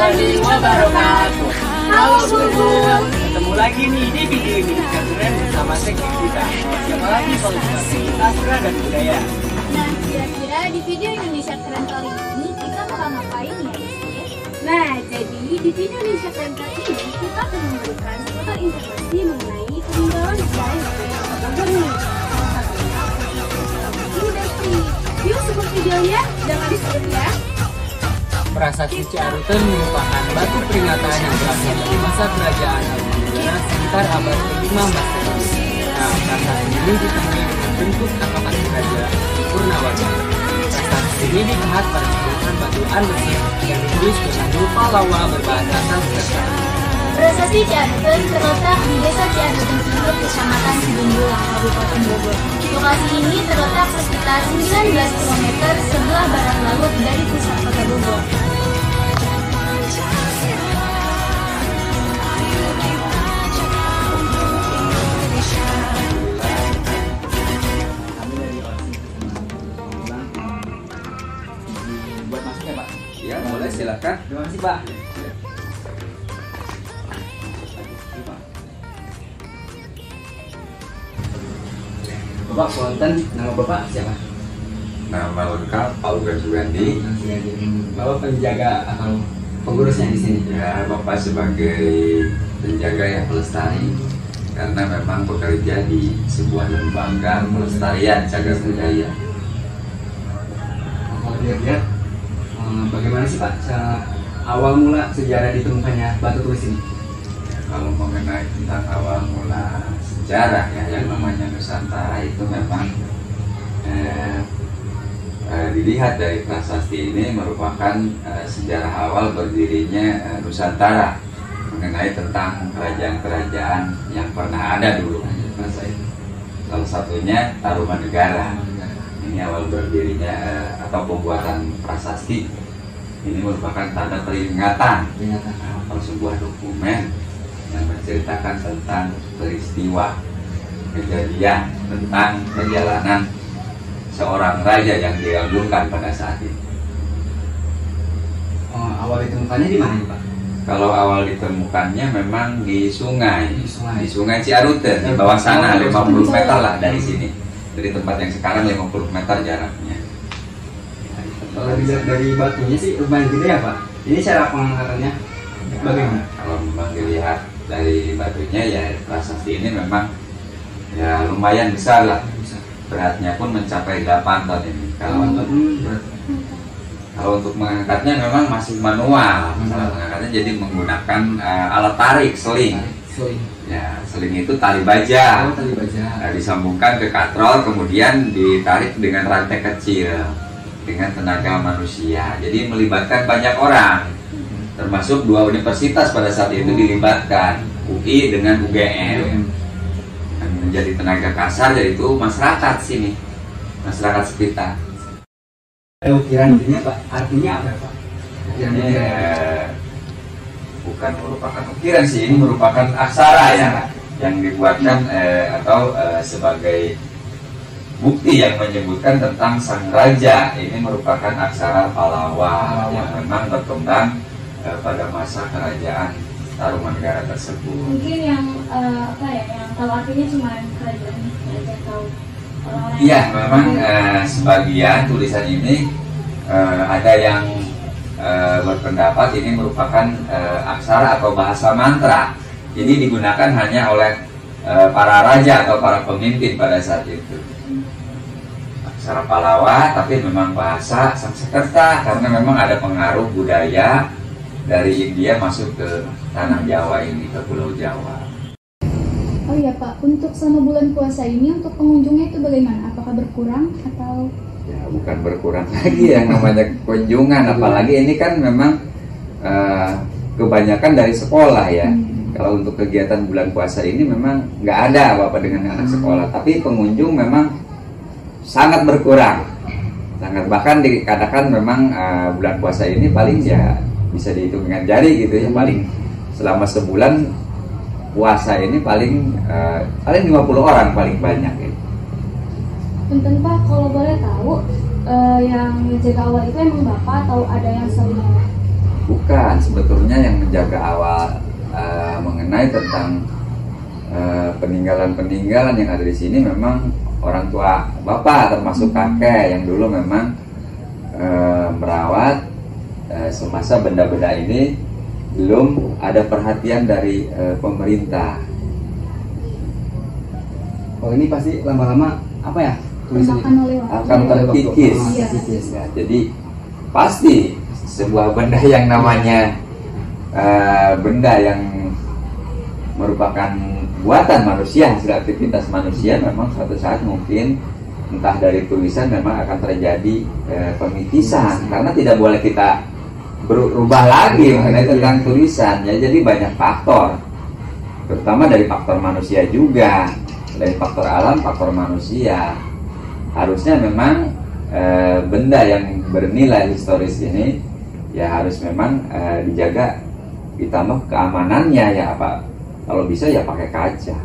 warahmatullahi wabarakatuh. Halo Bulbul, ketemu lagi nih di video ini kalian bersama teknik kita. Siapa lagi kalau bukan sastra dan budaya. Nah, kira-kira di video Indonesia Keren kali ini kita bakal ngapain ya? Nah, jadi di video Indonesia Keren kali ini kita akan memberikan seputar informasi mengenai peninggalan sejarah yang ada di Kota Bogor nih. Salah satunya industri. Yuk simak videonya, jangan di-skip ya. Prasasti Ciaruten merupakan batu peringatan yang berasal dari masa kerajaan Arjuna sekitar abad ke-5 Masehi. Nah, prasasti ini ditemui dengan bentuk tatakan kerajaan Purnawarman. Prasasti ini dilihat pada gunungan batu andesit yang ditulis dengan rupa lawa berbahasa Sanskerta. Prasasti Ciaruten terletak di Desa Ciaruten Timur, Kecamatan Cibundulang, Kabupaten Bogor. Lokasi ini terletak sekitar 19 km sebelah barat laut dari pusat kota Bogor. Buat masuk ya Pak? Ya, boleh silakan. Terima kasih Pak. Bapak Konten, nama Bapak siapa? Nama lengkap Auga Sugandi. Bapak penjaga atau pengurusnya di sini? Ya, Bapak sebagai penjaga yang pelestari, karena memang bekerja di sebuah lembaga pelestarian cagar budaya. Kalau dilihat, bagaimana sih Pak awal mula sejarah ditemukannya batu tulis ini? Kalau mengenai tentang awal mula sejarah ya, yang namanya Nusantara itu memang dilihat dari prasasti ini merupakan sejarah awal berdirinya Nusantara, mengenai tentang kerajaan-kerajaan yang pernah ada dulu. Salah satunya Tarumanegara. Ini awal berdirinya atau pembuatan prasasti. Ini merupakan tanda peringatan atau sebuah dokumen yang menceritakan tentang peristiwa kejadian tentang perjalanan seorang raja yang diagungkan pada saat itu. Awal ditemukannya di mana Pak? Kalau awal ditemukannya memang di sungai Ciaruten, di bawah Oh, sana 50 meter lah dari sini. Dari tempat yang sekarang 50 meter jaraknya. Kalau dilihat dari batunya sih lumayan gede ya Pak. Ini cara pengangkatannya bagaimana? Kalau memang dilihat dari batunya ya, prasasti ini memang ya lumayan besar lah. Beratnya pun mencapai 8 ton ini. Kalau untuk mengangkatnya memang masih manual. Cara mengangkatnya jadi menggunakan alat tarik, seling. Ya, seling itu tali baja. Tali baja. Nah, disambungkan ke katrol, kemudian ditarik dengan rantai kecil dengan tenaga manusia. Jadi melibatkan banyak orang, termasuk 2 universitas pada saat itu dilibatkan, UI dengan UGM. Dan menjadi tenaga kasar yaitu masyarakat sini, masyarakat sekitar. Ukiran ini Pak, artinya apa Pak? Bukan merupakan ukiran sih, ini merupakan aksara ya, yang dibuatkan atau sebagai bukti yang menyebutkan tentang sang raja. Ini merupakan aksara Pallawa yang memang berkembang pada masa kerajaan Tarumanegara tersebut. Mungkin yang yang tahu artinya cuma kerajaan aja tahu. Iya, memang sebagian tulisan ini ada yang berpendapat ini merupakan aksara atau bahasa mantra. Ini digunakan hanya oleh para raja atau para pemimpin pada saat itu. Aksara Pallawa, tapi memang bahasa Sanskerta karena memang ada pengaruh budaya dari India masuk ke tanah Jawa ini, ke Pulau Jawa. Oh iya Pak, untuk selama bulan puasa ini untuk pengunjungnya itu bagaimana? Apakah berkurang atau? Ya, bukan berkurang lagi yang namanya kunjungan, apalagi ini kan memang kebanyakan dari sekolah ya. Kalau untuk kegiatan bulan puasa ini memang nggak ada apa-apa dengan anak sekolah, tapi pengunjung memang sangat berkurang, sangat, bahkan dikatakan memang bulan puasa ini paling ya bisa dihitung dengan jari gitu ya, paling selama sebulan puasa ini paling 50 orang paling banyak gitu. Punten Pak, kalau boleh tahu yang jaga awal itu emang Bapak atau ada yang selain? Bukan, sebetulnya yang menjaga awal mengenai tentang peninggalan-peninggalan yang ada di sini memang orang tua bapak, termasuk kakek yang dulu memang merawat semasa benda-benda ini belum ada perhatian dari pemerintah. Oh, ini pasti lama-lama apa ya tulisannya? Akan terkikis. Ya, jadi pasti sebuah benda yang namanya benda yang merupakan buatan manusia, hasil aktivitas manusia, memang suatu saat mungkin entah dari tulisan memang akan terjadi pemitisan, karena tidak boleh kita berubah lagi mengenai tentang tulisan ya. Jadi banyak faktor, terutama dari faktor manusia juga, dari faktor alam, faktor manusia. Harusnya memang benda yang bernilai historis ini ya harus memang dijaga, ditambah keamanannya ya, apa kalau bisa ya pakai kaca,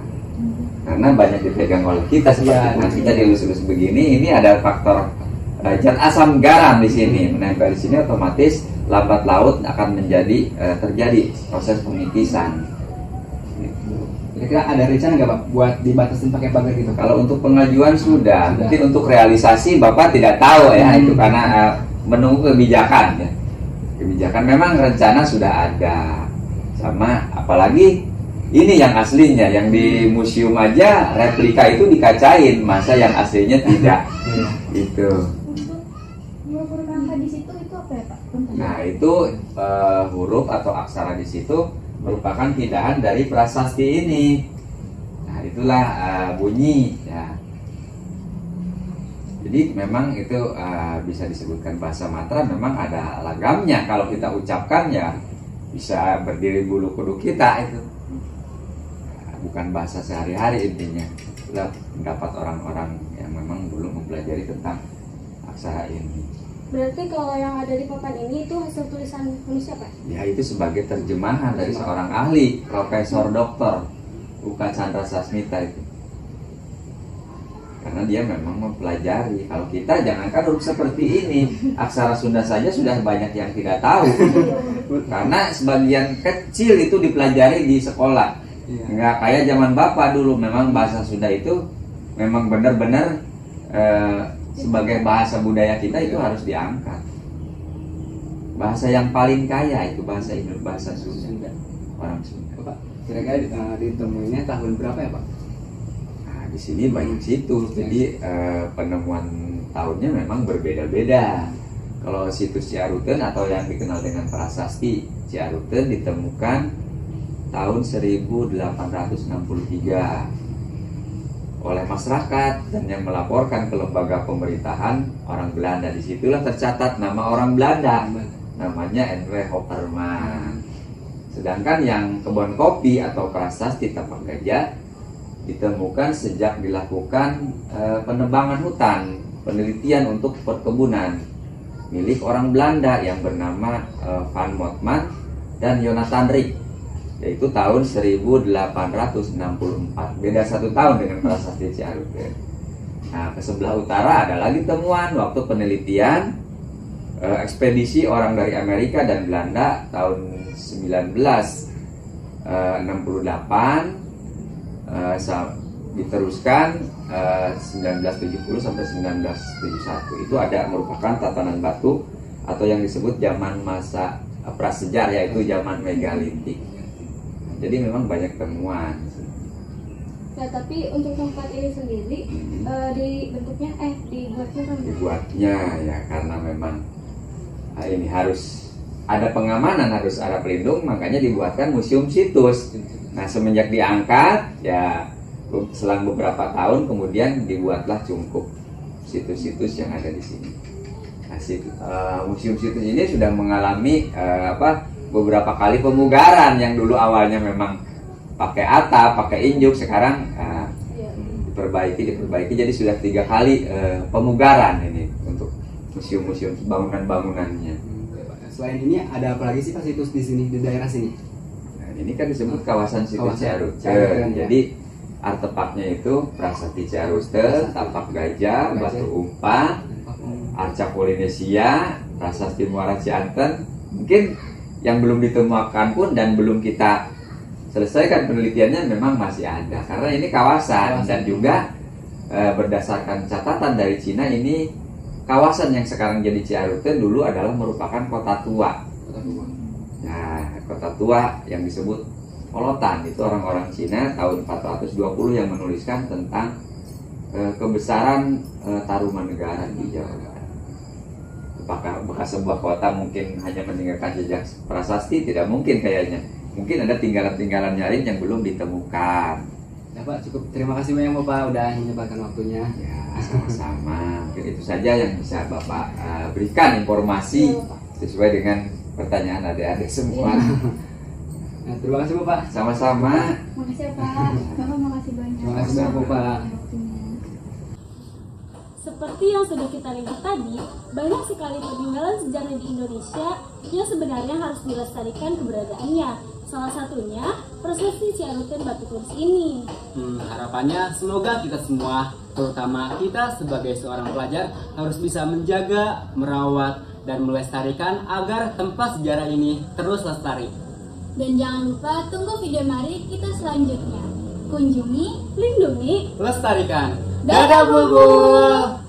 karena banyak dipegang oleh kita seperti kita dielus-elus begini. Ini ada faktor zat asam garam di sini menempel di sini, otomatis lambat laut akan menjadi terjadi proses pemitisan. Kira-kira ada rencana nggak Pak buat dibatasin pakai pagar gitu? Kalau untuk pengajuan sudah. Mungkin untuk realisasi Bapak tidak tahu ya, itu karena menunggu kebijakan ya. Kebijakan memang rencana sudah ada, sama apalagi ini yang aslinya, yang di museum aja replika itu dikacain, masa yang aslinya tidak. Itu. Huruf angka di situ itu apa ya Pak? Nah itu huruf atau aksara di situ merupakan pindahan dari prasasti ini. Nah itulah bunyi ya. Jadi memang itu bisa disebutkan bahasa Matra, memang ada lagamnya. Kalau kita ucapkan ya bisa berdiri bulu kuduk kita itu. Bukan bahasa sehari-hari intinya. Itulah pendapat orang-orang yang memang dulu mempelajari tentang aksara ini. Berarti kalau yang ada di papan ini itu hasil tulisan manusia Pak? Ya itu sebagai terjemahan dari seorang ahli, Profesor Doktor Uka Chandra Sasmita itu. Karena dia memang mempelajari. Kalau kita jangankan huruf seperti ini, aksara Sunda saja sudah banyak yang tidak tahu. Karena sebagian kecil itu dipelajari di sekolah. Nggak kayak zaman Bapak dulu, memang bahasa Sunda itu memang benar-benar sebagai bahasa budaya kita itu harus diangkat. Bahasa yang paling kaya itu bahasa Indonesia, bahasa Sunda, orang Sunda. Pak, kira-kira ditemuinya tahun berapa ya Pak? Nah, di sini banyak situs, jadi penemuan tahunnya memang berbeda-beda. Kalau situs Ciaruten atau yang dikenal dengan prasasti Ciaruten ditemukan tahun 1863 oleh masyarakat dan yang melaporkan ke lembaga pemerintahan orang Belanda. Disitulah tercatat nama orang Belanda, namanya N.W. Hopperman. Sedangkan yang kebun kopi atau prasasti Tapak Gajah ditemukan sejak dilakukan penebangan hutan, penelitian untuk perkebunan milik orang Belanda yang bernama Van Motman dan Jonathan Rick, yaitu tahun 1864. Beda 1 tahun dengan prasasti Ciaruten. Nah, ke sebelah utara ada lagi temuan waktu penelitian ekspedisi orang dari Amerika dan Belanda tahun 1968 diteruskan 1970 sampai 1971. Itu ada merupakan tatanan batu atau yang disebut zaman masa prasejarah, yaitu zaman megalitik. Jadi memang banyak temuan. Nah, tapi untuk tempat ini sendiri dibuatnya ya karena memang ini harus ada pengamanan, harus ada pelindung, makanya dibuatkan museum situs. Nah, semenjak diangkat ya selang beberapa tahun kemudian dibuatlah cungkup situs-situs yang ada di sini. Nah, museum situs ini sudah mengalami beberapa kali pemugaran. Yang dulu awalnya memang pakai atap, pakai injuk, sekarang diperbaiki, jadi sudah 3 kali pemugaran ini untuk museum-museum bangunan-bangunannya. Selain ini ada apa lagi sih Pak situs di sini, di daerah sini? Nah, ini kan disebut kawasan situs Ciaruten. Jadi artefaknya itu prasasti Ciaruten, Tapak Gajah, Batu Umpah, Arca Polinesia, prasasti Muara Cianten. Mungkin yang belum ditemukan pun dan belum kita selesaikan penelitiannya memang masih ada, karena ini kawasan dan juga berdasarkan catatan dari Cina, ini kawasan yang sekarang jadi Ciaruten dulu adalah merupakan kota tua. Nah, kota tua yang disebut Polotan itu orang-orang Cina tahun 420 yang menuliskan tentang kebesaran Tarumanegara di Jawa Barat. Apakah bekas sebuah kota mungkin hanya meninggalkan jejak prasasti? Tidak mungkin kayaknya. Mungkin ada tinggalan-tinggalan lain yang belum ditemukan. Ya Pak, cukup terima kasih banyak Bapak udah menyempatkan waktunya. Ya, sama-sama. Mungkin itu saja yang bisa Bapak berikan informasi sesuai dengan pertanyaan adik-adik semua. Nah, terima kasih Bapak. Sama-sama. Makasih ya Pak. Bapak makasih banyak. Terima kasih Bapak. Seperti yang sudah kita lihat tadi, banyak sekali peninggalan sejarah di Indonesia yang sebenarnya harus dilestarikan keberadaannya. Salah satunya Prasasti Ciaruten Batu Tulis ini. Harapannya semoga kita semua, terutama kita sebagai seorang pelajar, harus bisa menjaga, merawat, dan melestarikan agar tempat sejarah ini terus lestari. Dan jangan lupa tunggu video menarik kita selanjutnya. Kunjungi, Lindungi, Lestarikan. Dadah, Bulbul.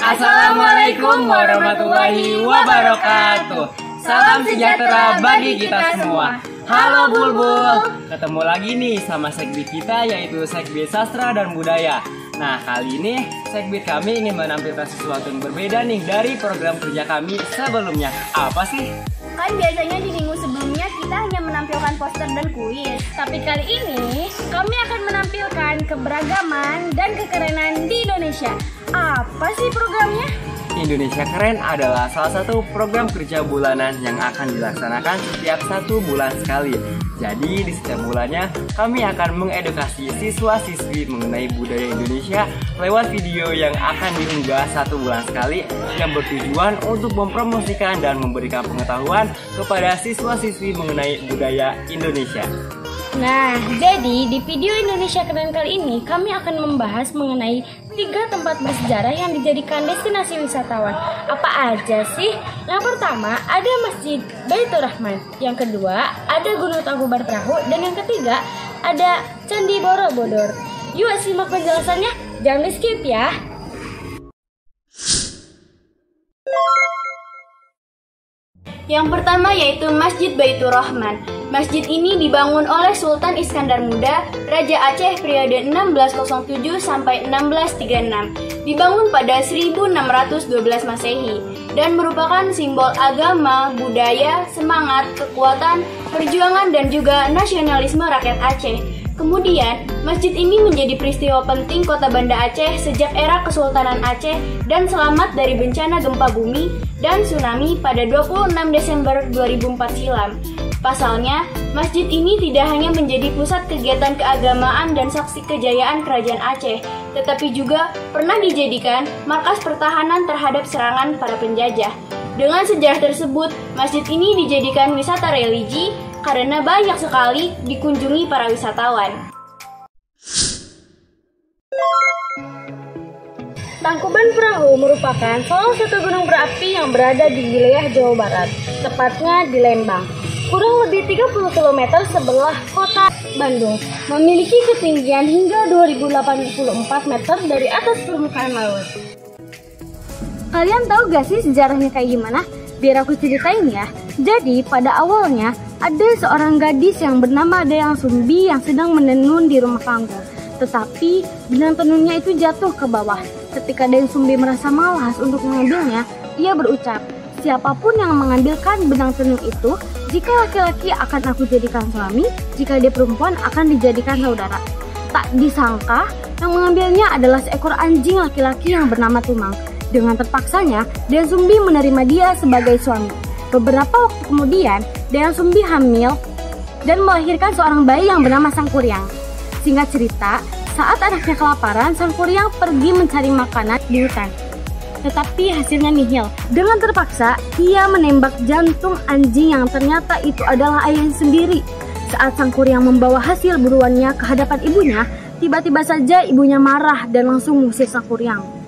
Assalamualaikum warahmatullahi wabarakatuh. Salam sejahtera bagi kita semua. Halo Bulbul, ketemu lagi nih sama segbit kita yaitu Segbit Sastra dan Budaya. Nah, kali ini segbit kami ingin menampilkan sesuatu yang berbeda nih dari program kerja kami sebelumnya. Apa sih? Kan biasanya di minggu sebelumnya kita hanya menampilkan poster dan kuis. Tapi kali ini kami akan menampilkan keberagaman dan kekerenan di Indonesia. Apa sih programnya? Indonesia Keren adalah salah satu program kerja bulanan yang akan dilaksanakan setiap 1 bulan sekali. Jadi di setiap bulannya kami akan mengedukasi siswa-siswi mengenai budaya Indonesia lewat video yang akan diunggah 1 bulan sekali yang bertujuan untuk mempromosikan dan memberikan pengetahuan kepada siswa-siswi mengenai budaya Indonesia. Nah, jadi di video Indonesia Keren kali ini kami akan membahas mengenai 3 tempat bersejarah yang dijadikan destinasi wisatawan. Apa aja sih? Yang pertama ada Masjid Baitur Rahman, yang kedua ada Gunung Tangkuban Perahu, dan yang ketiga ada Candi Borobudur. Yuk simak penjelasannya, jangan di skip ya. Yang pertama yaitu Masjid Baitur Rahman. Masjid ini dibangun oleh Sultan Iskandar Muda, Raja Aceh periode 1607 sampai 1636. Dibangun pada 1612 Masehi dan merupakan simbol agama, budaya, semangat, kekuatan, perjuangan dan juga nasionalisme rakyat Aceh. Kemudian, masjid ini menjadi peristiwa penting kota Banda Aceh sejak era Kesultanan Aceh dan selamat dari bencana gempa bumi dan tsunami pada 26 Desember 2004 silam. Pasalnya, masjid ini tidak hanya menjadi pusat kegiatan keagamaan dan saksi kejayaan Kerajaan Aceh, tetapi juga pernah dijadikan markas pertahanan terhadap serangan para penjajah. Dengan sejarah tersebut, masjid ini dijadikan wisata religi karena banyak sekali dikunjungi para wisatawan. Tangkuban Perahu merupakan salah satu gunung berapi yang berada di wilayah Jawa Barat, tepatnya di Lembang. Kurang lebih 30 km sebelah kota Bandung, memiliki ketinggian hingga 2084 meter dari atas permukaan laut. Kalian tahu gak sih sejarahnya kayak gimana? Biar aku ceritain ya. Jadi pada awalnya ada seorang gadis yang bernama Dayang Sumbi yang sedang menenun di rumah panggung. Tetapi benang tenunnya itu jatuh ke bawah. Ketika Dayang Sumbi merasa malas untuk mengambilnya, ia berucap, "Siapapun yang mengambilkan benang tenun itu, jika laki-laki akan aku jadikan suami, jika dia perempuan akan dijadikan saudara." Tak disangka, yang mengambilnya adalah seekor anjing laki-laki yang bernama Tumang. Dengan terpaksanya, Dayang Sumbi menerima dia sebagai suami. Beberapa waktu kemudian, Dayang Sumbi hamil dan melahirkan seorang bayi yang bernama Sangkuriang. Singkat cerita, saat anaknya kelaparan, Sangkuriang pergi mencari makanan di hutan. Tetapi hasilnya nihil. Dengan terpaksa, ia menembak jantung anjing yang ternyata itu adalah ayahnya sendiri. Saat Sangkuriang membawa hasil buruannya ke hadapan ibunya, tiba-tiba saja ibunya marah dan langsung mengusir Sangkuriang.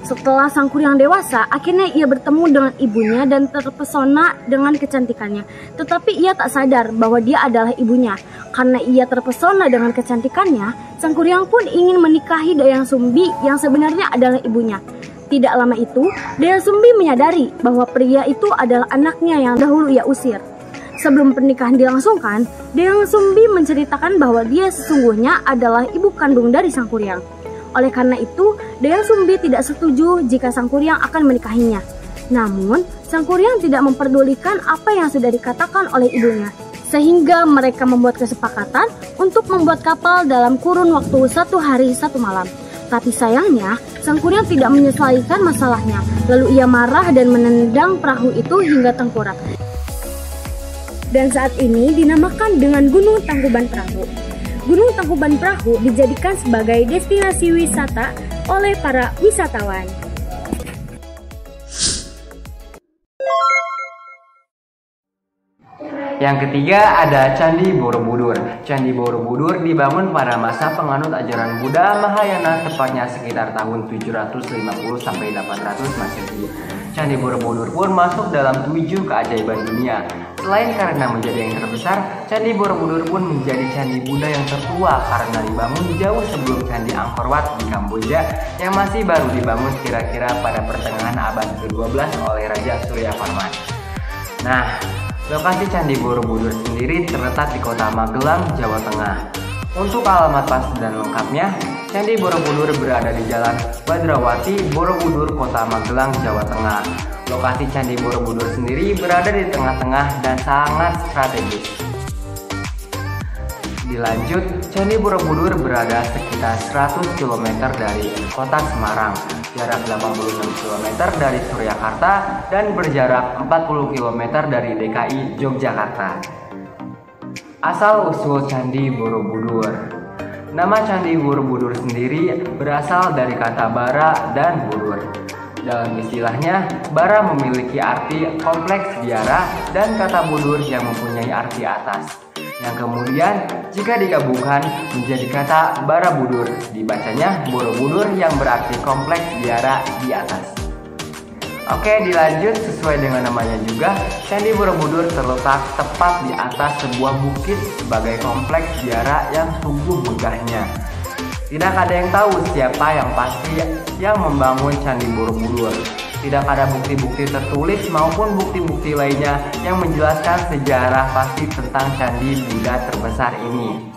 Setelah Sangkuriang dewasa, akhirnya ia bertemu dengan ibunya dan terpesona dengan kecantikannya. Tetapi ia tak sadar bahwa dia adalah ibunya. Karena ia terpesona dengan kecantikannya, Sangkuriang pun ingin menikahi Dayang Sumbi yang sebenarnya adalah ibunya. Tidak lama itu, Dayang Sumbi menyadari bahwa pria itu adalah anaknya yang dahulu ia usir. Sebelum pernikahan dilangsungkan, Dayang Sumbi menceritakan bahwa dia sesungguhnya adalah ibu kandung dari Sangkuriang. Oleh karena itu, Dayang Sumbi tidak setuju jika Sangkuriang akan menikahinya. Namun, Sangkuriang tidak memperdulikan apa yang sudah dikatakan oleh ibunya. Sehingga mereka membuat kesepakatan untuk membuat kapal dalam kurun waktu 1 hari 1 malam. Tapi sayangnya, Sangkuriang tidak menyesuaikan masalahnya. Lalu ia marah dan menendang perahu itu hingga tengkorak. Dan saat ini dinamakan dengan Gunung Tangkuban Perahu. Gunung Tangkuban Perahu dijadikan sebagai destinasi wisata oleh para wisatawan. Yang ketiga ada Candi Borobudur. Candi Borobudur dibangun pada masa penganut ajaran Buddha Mahayana, tepatnya sekitar tahun 750 sampai 800 Masehi. Candi Borobudur pun masuk dalam 7 keajaiban dunia. Selain karena menjadi yang terbesar, Candi Borobudur pun menjadi candi Buddha yang tertua karena dibangun jauh sebelum Candi Angkor Wat di Kamboja yang masih baru dibangun kira-kira pada pertengahan abad ke-12 oleh Raja Suryavarman. Nah, lokasi Candi Borobudur sendiri terletak di kota Magelang, Jawa Tengah. Untuk alamat pasti dan lengkapnya, Candi Borobudur berada di Jalan Badrawati, Borobudur, Kota Magelang, Jawa Tengah. Lokasi Candi Borobudur sendiri berada di tengah-tengah dan sangat strategis. Dilanjut, Candi Borobudur berada sekitar 100 km dari kota Semarang, jarak 86 km dari Surakarta, dan berjarak 40 km dari DKI Yogyakarta. Asal-usul Candi Borobudur. Nama Candi Borobudur sendiri berasal dari kata bara dan budur. Dalam istilahnya, bara memiliki arti kompleks biara dan kata budur yang mempunyai arti atas. Yang kemudian jika digabungkan menjadi kata Barabudur, dibacanya Borobudur yang berarti kompleks biara di atas. Oke, dilanjut sesuai dengan namanya juga, Candi Borobudur terletak tepat di atas sebuah bukit sebagai kompleks biara yang sungguh megahnya. Tidak ada yang tahu siapa yang pasti yang membangun Candi Borobudur. Tidak ada bukti-bukti tertulis maupun bukti-bukti lainnya yang menjelaskan sejarah pasti tentang Candi Buddha terbesar ini.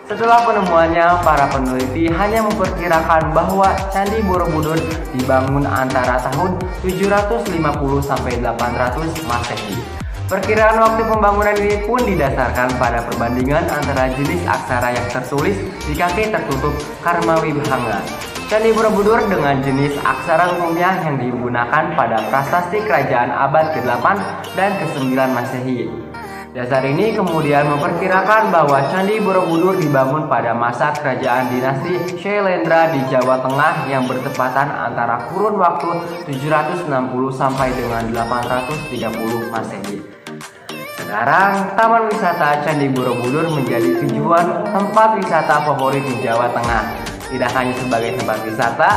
Setelah penemuannya, para peneliti hanya memperkirakan bahwa Candi Borobudur dibangun antara tahun 750 sampai 800 Masehi. Perkiraan waktu pembangunan ini pun didasarkan pada perbandingan antara jenis aksara yang tertulis di kaki tertutup Karma Wibhanga. Candi Borobudur dengan jenis aksara umumnya yang digunakan pada prasasti kerajaan abad ke-8 dan ke-9 Masehi. Dasar ini kemudian memperkirakan bahwa Candi Borobudur dibangun pada masa kerajaan dinasti Syailendra di Jawa Tengah yang bertepatan antara kurun waktu 760 sampai dengan 830 Masehi. Sekarang, Taman Wisata Candi Borobudur menjadi tujuan tempat wisata favorit di Jawa Tengah. Tidak hanya sebagai tempat wisata,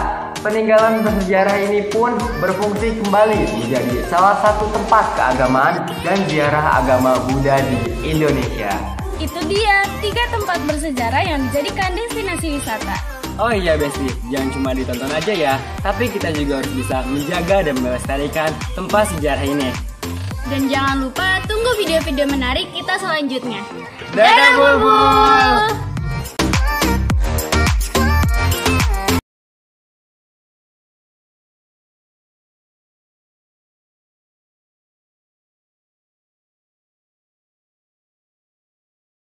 peninggalan bersejarah ini pun berfungsi kembali menjadi salah satu tempat keagamaan dan ziarah agama Buddha di Indonesia. Itu dia 3 tempat bersejarah yang dijadikan destinasi wisata. Oh iya Besti, jangan cuma ditonton aja ya, tapi kita juga harus bisa menjaga dan melestarikan tempat sejarah ini. Dan jangan lupa tunggu video-video menarik kita selanjutnya. Dadah Bulbul!